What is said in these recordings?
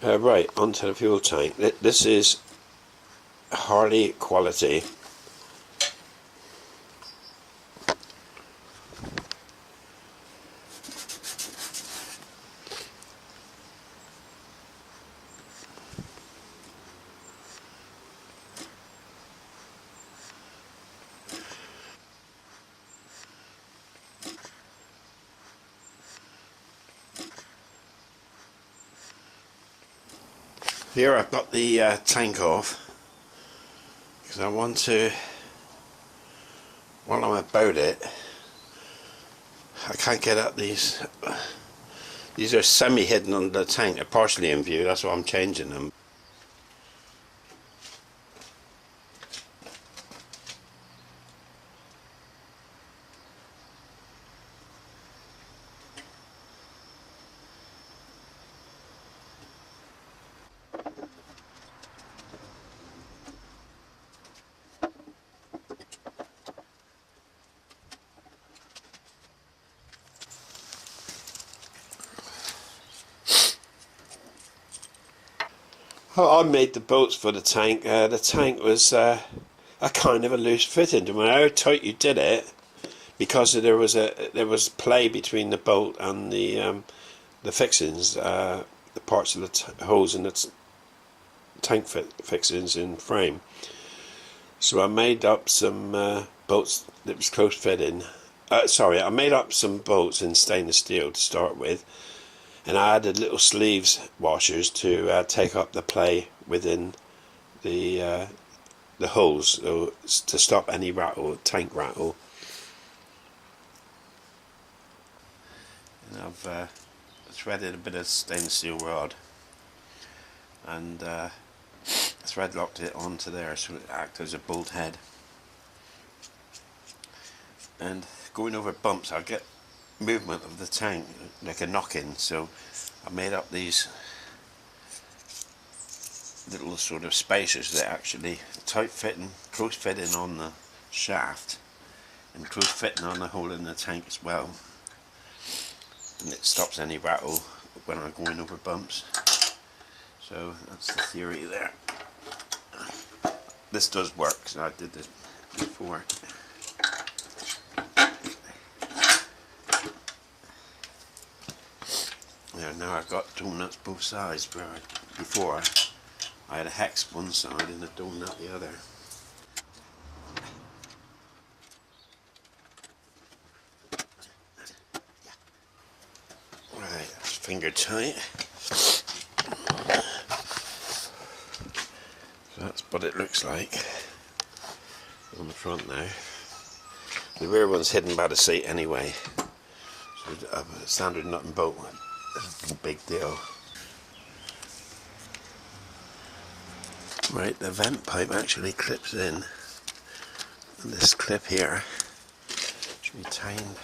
Right, onto the fuel tank. This is Harley quality. Here I've got the tank off because I want to, while I'm about it, I can't get at these. These are semi-hidden under the tank, they're partially in view, that's why I'm changing them. I made the bolts for the tank. The tank was a kind of a loose fitting. No matter how tight you did it, because there was play between the bolt and the fixings, the parts of the holes in the tank fixings in frame. So I made up some bolts that was close fitting. I made up some bolts in stainless steel to start with. And I added little sleeves washers to take up the play within the holes, so to stop any rattle, tank rattle. And I've threaded a bit of stainless steel rod and thread locked it onto there so it acts as a bolt head. And going over bumps, I'll get movement of the tank like a knock-in, so I made up these little sort of spacers that actually tight fitting, close fitting on the shaft and close fitting on the hole in the tank as well, and it stops any rattle when I'm going over bumps. So that's the theory there. This does work, so I did this before. Now I've got donuts both sides, where before I had a hex one side and a donut the other. Right, that's finger tight. So that's what it looks like on the front now. The rear one's hidden by the seat anyway, so a standard nut and bolt. That's a big deal. Right, the vent pipe actually clips in, and this clip here should be tightened.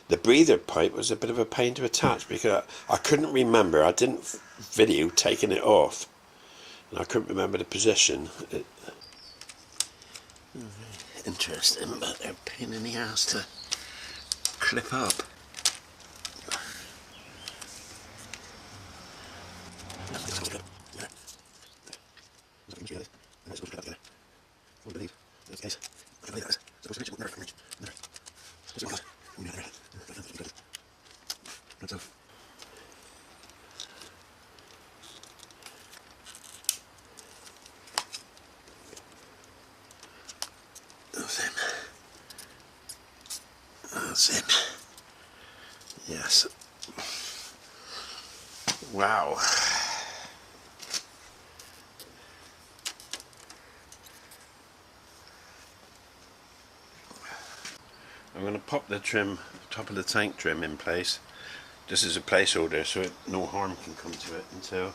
The breather pipe was a bit of a pain to attach because I couldn't remember, I didn't video taking it off, and I couldn't remember the position. Interesting, but they're a pain in the ass to clip up. That's it. Yes. Wow. I'm going to pop the trim, top of the tank trim in place. This is a placeholder so no harm can come to it until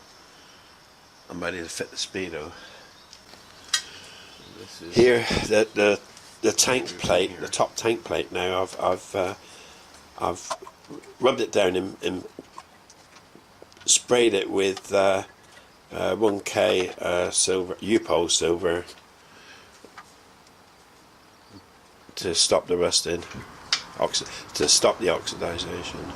I'm ready to fit the speedo. This is here the tank plate, the top tank plate. Now I've rubbed it down and sprayed it with 1K silver, U-Pole silver, to stop the rusting, to stop the oxidization.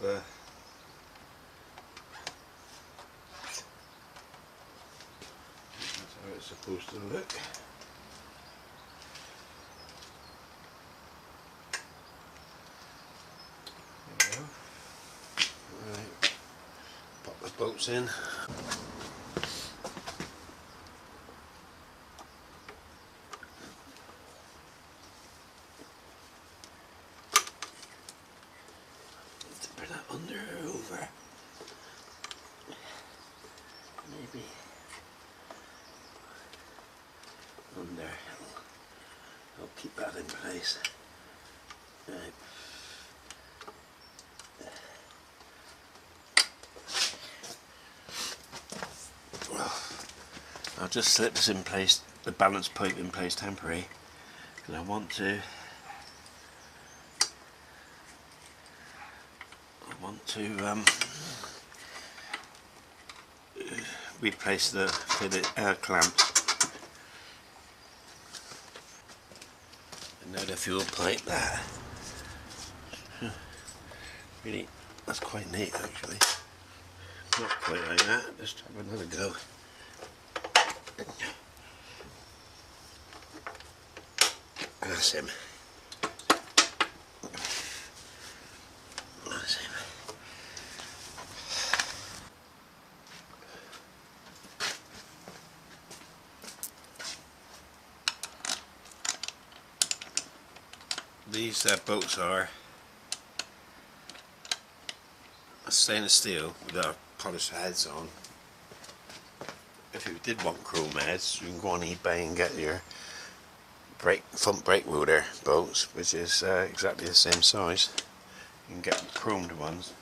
that's how it's supposed to look. There we go. Right, pop the bolts in. Put that under or over. Maybe under. I'll keep that in place. Right. I'll just slip this in place, the balance pipe in place temporary, because I want to replace the fitted clamps. And now the fuel pipe there. Really, that's quite neat actually. Not quite like that, just have another go. That's him. That's him. These bolts are stainless steel with our polished heads on. If you did want chrome heads, you can go on eBay and get your front brake rotor bolts, which is exactly the same size. You can get chromed ones.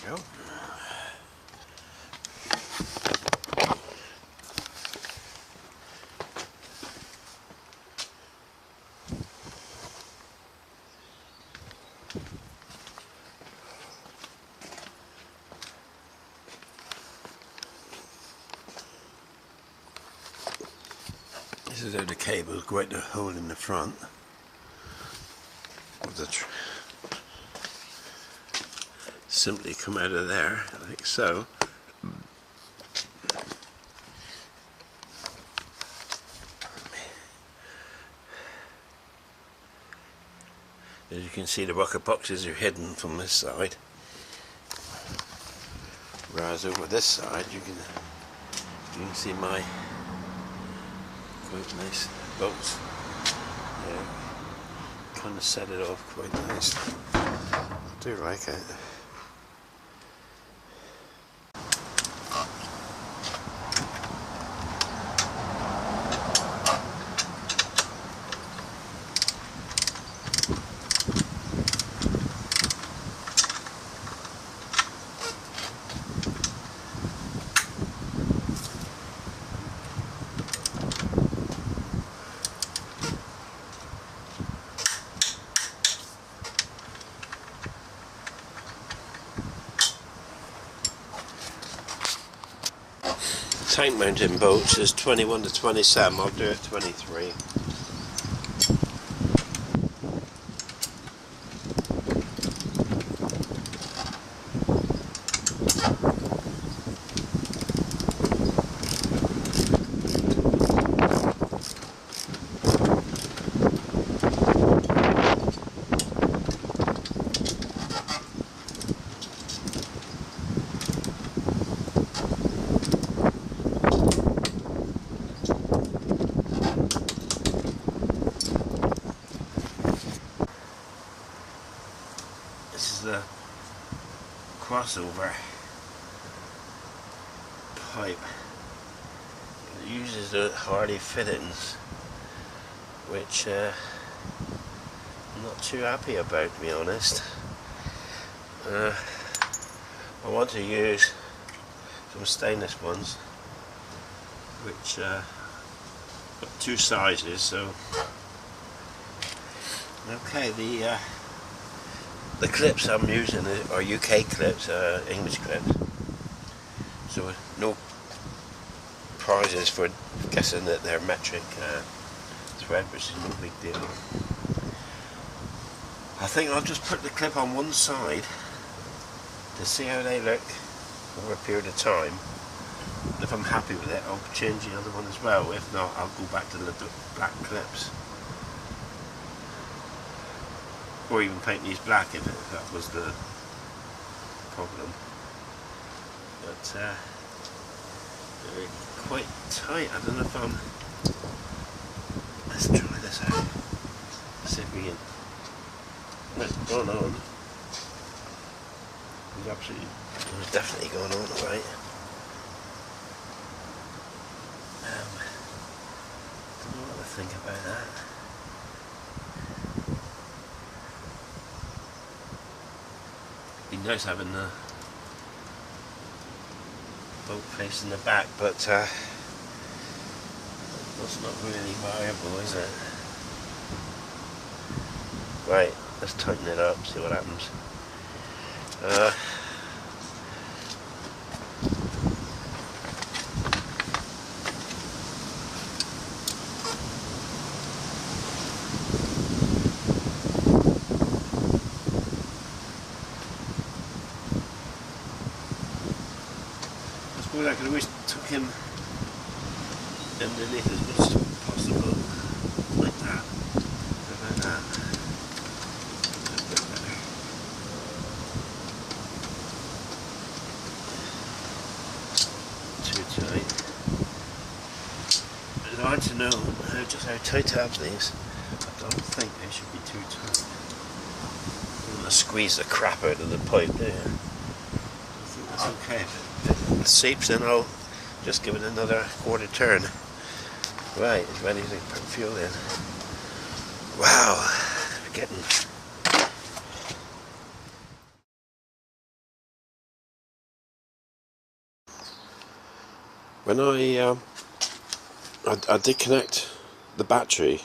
Go. This is how the cables go out the hole in the front of the simply come out of there like so. As you can see, the rocker boxes are hidden from this side, whereas over this side you can see my quite nice bolts. Yeah, kind of set it off quite nicely. I do like it. Tank mounting bolts is 21 to 27, I'll do it 23. crossover pipe. It uses the Harley fittings, which I'm not too happy about, to be honest. I want to use some stainless ones, which got two sizes. So okay, the clips I'm using are UK clips, English clips, so no prizes for guessing that they're metric thread, which is no big deal. I think I'll just put the clip on one side to see how they look over a period of time. If I'm happy with it, I'll change the other one as well. If not, I'll go back to the black clips, or even paint these black if that was the problem. But they're quite tight. I don't know if I'm... Let's try this out. See if we can... What's going on? It was definitely going on, right? Don't know what to think about that. Be nice having the boat facing the back, but that's not really viable, is it? Right, let's tighten it up, see what happens. I could always tuck him underneath as much as possible, like that. How about that? A bit better. Too tight. It's hard to know just how tight to have these. I don't think they should be too tight. I'm going to squeeze the crap out of the pipe there. I think that's okay. If it seeps, then I'll just give it another quarter turn. Right, it's ready to put fuel in. Wow, we're getting... When I did connect the battery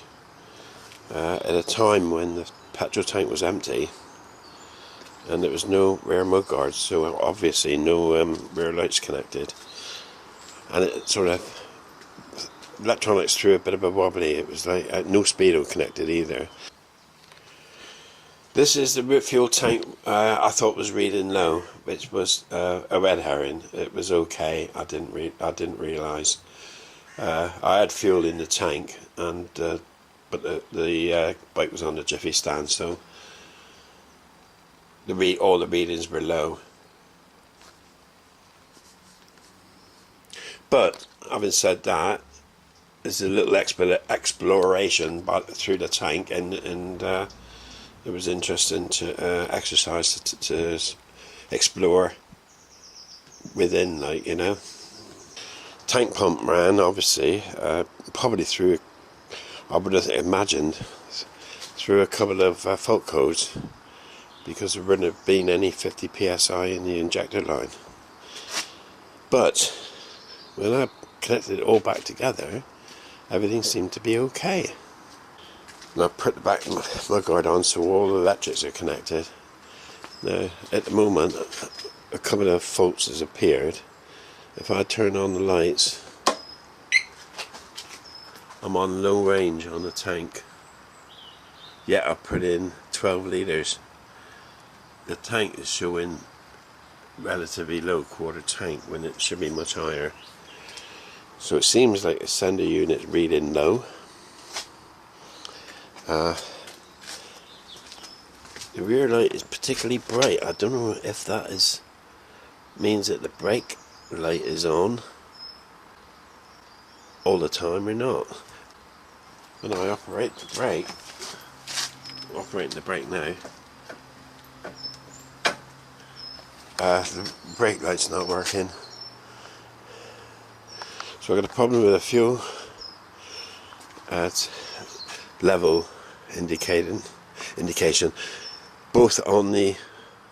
at a time when the petrol tank was empty, and there was no rear mudguards, so obviously no rear lights connected, and it sort of, electronics threw a bit of a wobbly. It was like no speedo connected either. This is the root fuel tank. I thought was reading low, which was a red herring. It was okay. I didn't realise. I had fuel in the tank, and but the bike was on the jiffy stand, so all the readings were low. But having said that, there's a little exploration through the tank, and it was interesting to exercise to explore within, like, you know. Tank pump ran, obviously, probably through, I would have imagined, through a couple of fault codes, because there wouldn't have been any 50 psi in the injector line. But when I connected it all back together, everything seemed to be okay. And I put the back mudguard on, so all the electrics are connected. Now, at the moment, a couple of faults has appeared. If I turn on the lights, I'm on low range on the tank. Yet I put in 12 litres. The tank is showing relatively low quarter tank when it should be much higher. So it seems like the sender unit's reading low. The rear light is particularly bright. I don't know if that means that the brake light is on all the time or not. When I operate the brake, I'm operating the brake now, The brake light's not working. So I've got a problem with the fuel at level indication, both on the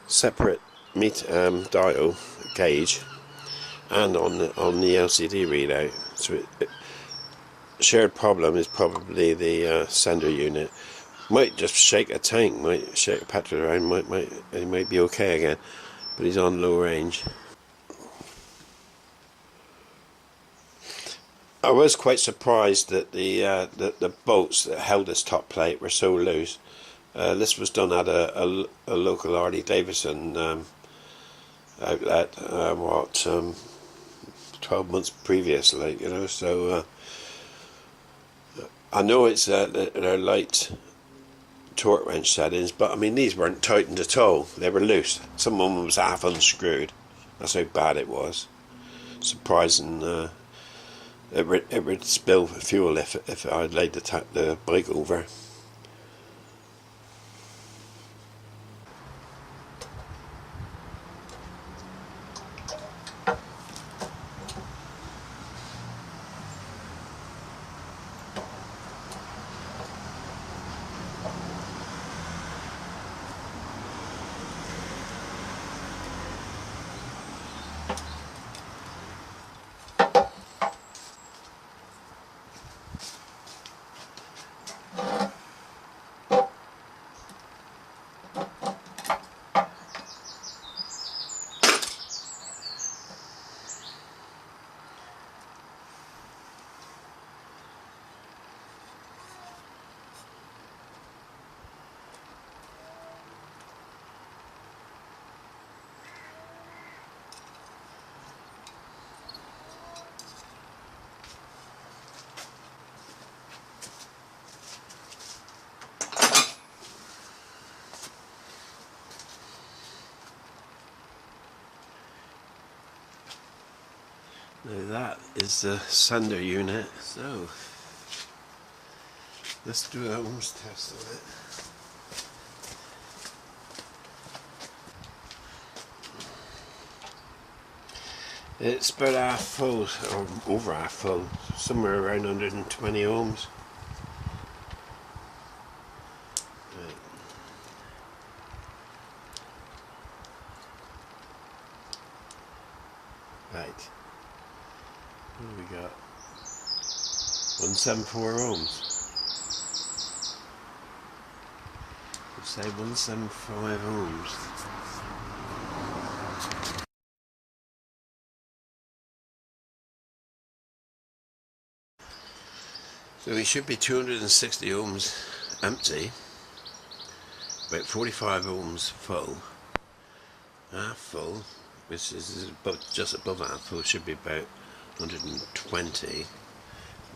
separate dial gauge and on the LCD readout. So shared problem is probably the sender unit. Might just shake a tank, might shake a petrol around, he might be okay again, but he's on low range. I was quite surprised that the bolts that held this top plate were so loose. This was done at a local Harley Davidson outlet, 12 months previously, you know, so I know it's they're light torque wrench settings, but I mean, these weren't tightened at all. They were loose. Some of them was half unscrewed. That's how bad it was. Surprising. It would spill fuel if I laid the bike over. Now that is the sender unit, so let's do a ohms test of it. It's about half full, or over half full, somewhere around 120 ohms. Right. What do we got? 174 ohms. Let's say 175 ohms. So we should be 260 ohms empty, about 45 ohms full, half full, which is just above half full, should be about 120.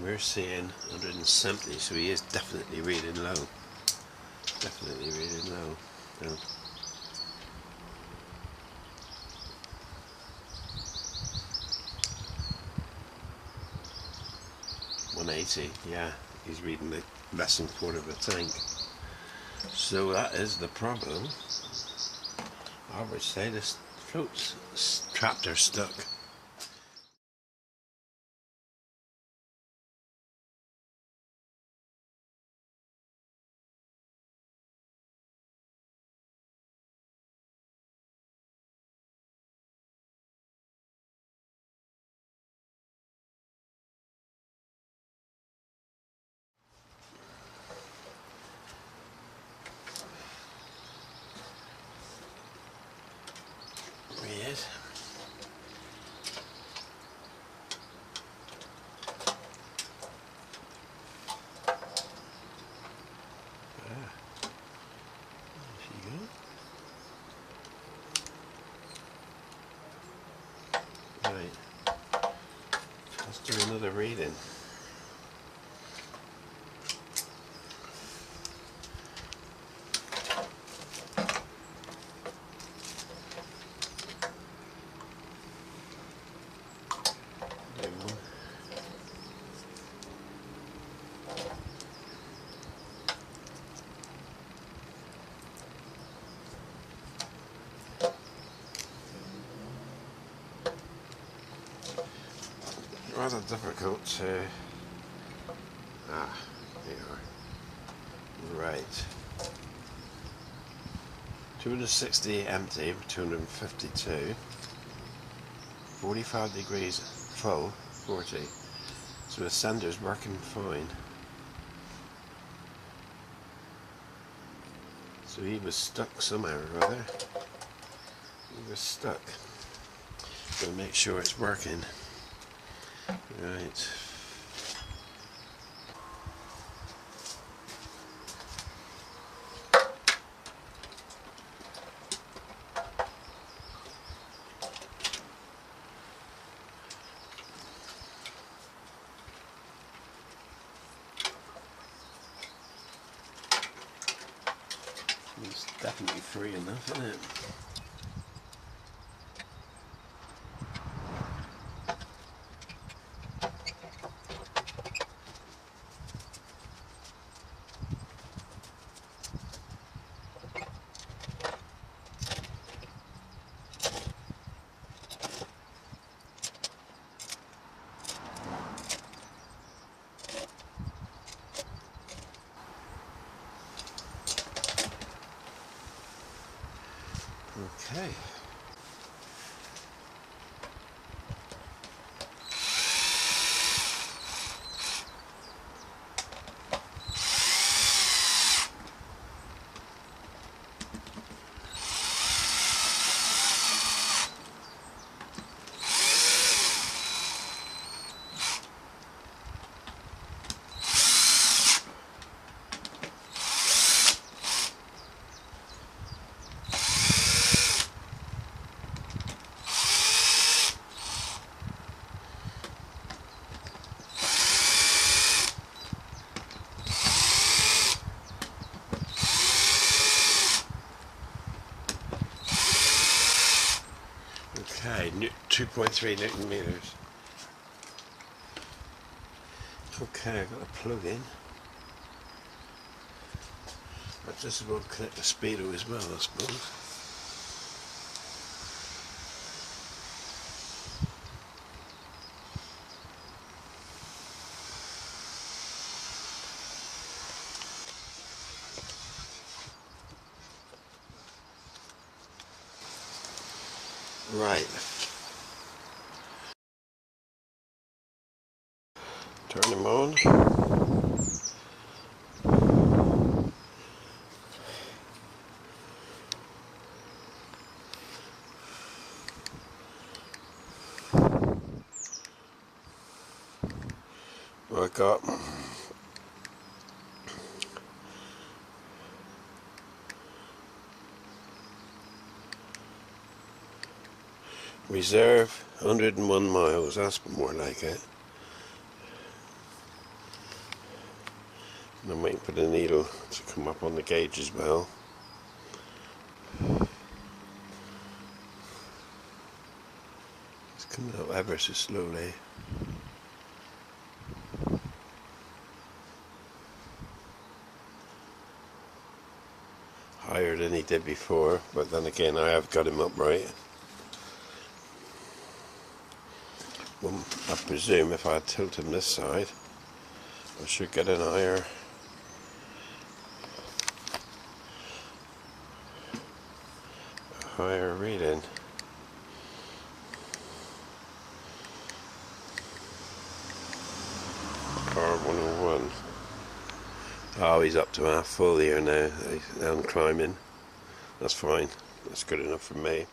We're seeing 170, so he is definitely reading low. Definitely reading low. No. 180, yeah, he's reading less than a quarter of a tank. So that is the problem. I would say this float's trapped or stuck. Weird. Right, let's do another reading. rather difficult to... here we are. Right. 260 empty, 252. 45 degrees full, 40. So the sender's working fine. So he was stuck somehow or other. He was stuck. Gotta make sure it's working. Right. It's definitely free enough, isn't it? Okay. Okay, 2.3 Newton meters. Okay, I've got a plug in. I just about connect the speedo as well, I suppose. Right. Turn them on. I got reserve 101 miles, that's more like it. And I'm waiting for the needle to come up on the gauge as well. It's coming up ever so slowly. Higher than he did before, but then again I have got him up right. Well, I presume if I tilt him this side I should get an higher reading. R101. Oh, he's up to half full here now. Now I'm climbing. That's fine. That's good enough for me.